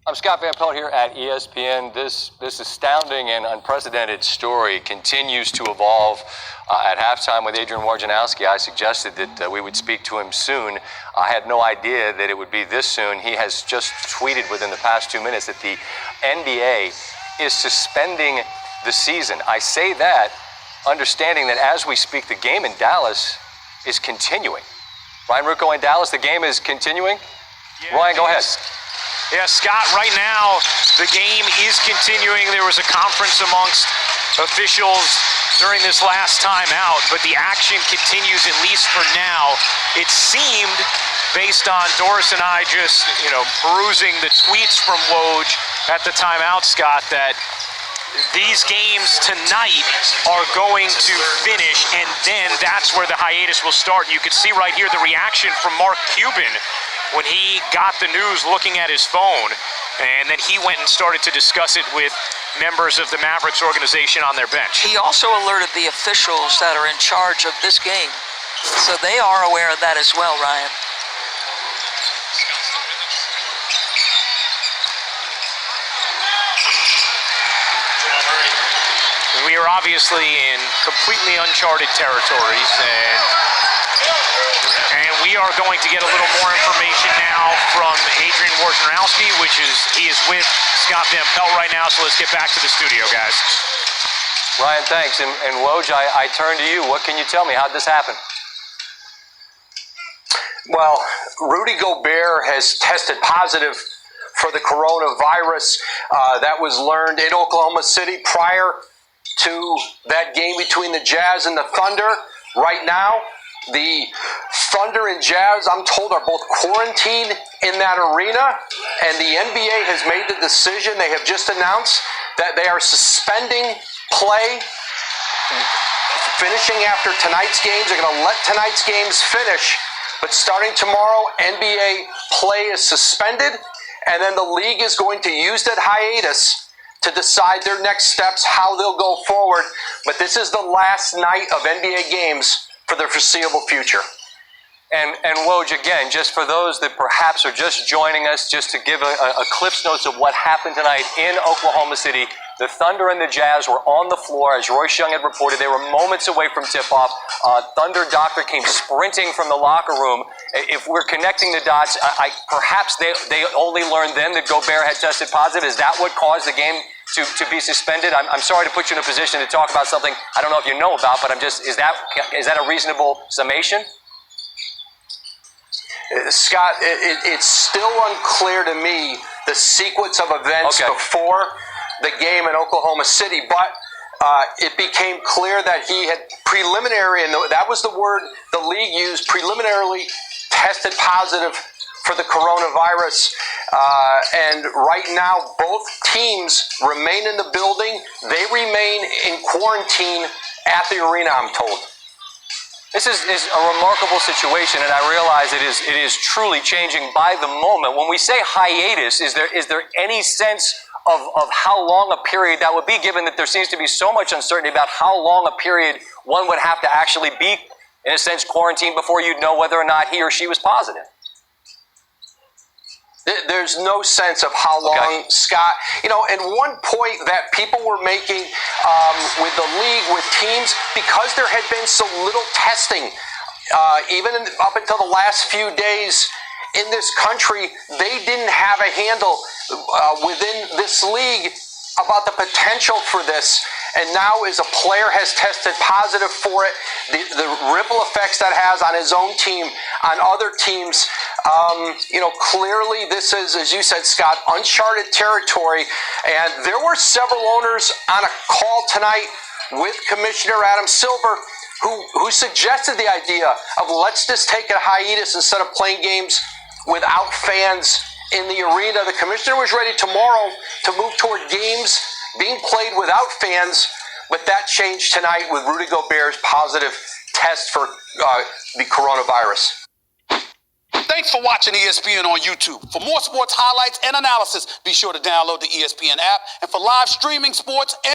I'm Scott Van Pelt here at ESPN. This astounding and unprecedented story continues to evolve. At halftime with Adrian Wojnarowski, I suggested that we would speak to him soon. I had no idea that it would be this soon. He has just tweeted within the past 2 minutes that the NBA is suspending the season. I say that understanding that as we speak, the game in Dallas is continuing. Ryan Rucco in Dallas, the game is continuing. Yeah, Ryan, go ahead. Yeah, Scott, right now, the game is continuing. There was a conference amongst officials during this last time out, but the action continues, at least for now. It seemed, based on Doris and I just, perusing the tweets from Woj at the timeout, Scott, that these games tonight are going to finish, and then that's where the hiatus will start. You can see right here the reaction from Mark Cuban when he got the news looking at his phone, and then he went and started to discuss it with members of the Mavericks organization on their bench. He also alerted the officials that are in charge of this game, so they are aware of that as well, Ryan. We are obviously in completely uncharted territories, and we are going to get a little more information now from Adrian Wojnarowski, he is with Scott Van Pelt right now, so let's get back to the studio, guys. Ryan, thanks. And Woj, I turn to you. What can you tell me? How'd this happen? Well, Rudy Gobert has tested positive for the coronavirus. That was learned in Oklahoma City prior to that game between the Jazz and the Thunder. Right now, the Thunder and Jazz, I'm told, are both quarantined in that arena, and the NBA has made the decision. They have just announced that they are suspending play, finishing after tonight's games. They're going to let tonight's games finish, but starting tomorrow, NBA play is suspended, and then the league is going to use that hiatus to decide their next steps, how they'll go forward. But this is the last night of NBA games for the foreseeable future. And Woj, again, just for those that perhaps are just joining us, just to give a Cliff's Notes of what happened tonight in Oklahoma City, the Thunder and the Jazz were on the floor, as Royce Young had reported. They were moments away from tip-off. Thunder doctor came sprinting from the locker room. If we're connecting the dots, perhaps they only learned then that Gobert had tested positive. Is that what caused the game to be suspended? I'm sorry to put you in a position to talk about something I don't know if you know about, but is that a reasonable summation? Scott, it's still unclear to me the sequence of events before the game in Oklahoma City, but it became clear that he had preliminary, and that was the word the league used, preliminarily tested positive for the coronavirus. And right now, both teams remain in the building. They remain in quarantine at the arena, I'm told. This is a remarkable situation, and I realize it is truly changing by the moment. When we say hiatus, is there any sense of how long a period that would be, given that there seems to be so much uncertainty about how long a period one would have to actually be, in a sense, quarantined before you'd know whether or not he or she was positive? There's no sense of how long, Scott. And one point that people were making with the league, with teams, because there had been so little testing, even up until the last few days in this country, they didn't have a handle within this league about the potential for this. And now, as a player has tested positive for it, the ripple effects that has on his own team, on other teams, clearly this is, as you said, Scott, uncharted territory. And there were several owners on a call tonight with Commissioner Adam Silver who suggested the idea of let's just take a hiatus instead of playing games without fans in the arena. The commissioner was ready tomorrow to move toward games being played without fans, but that changed tonight with Rudy Gobert's positive test for the coronavirus. Thanks for watching ESPN on YouTube. For more sports highlights and analysis, be sure to download the ESPN app. And for live streaming sports and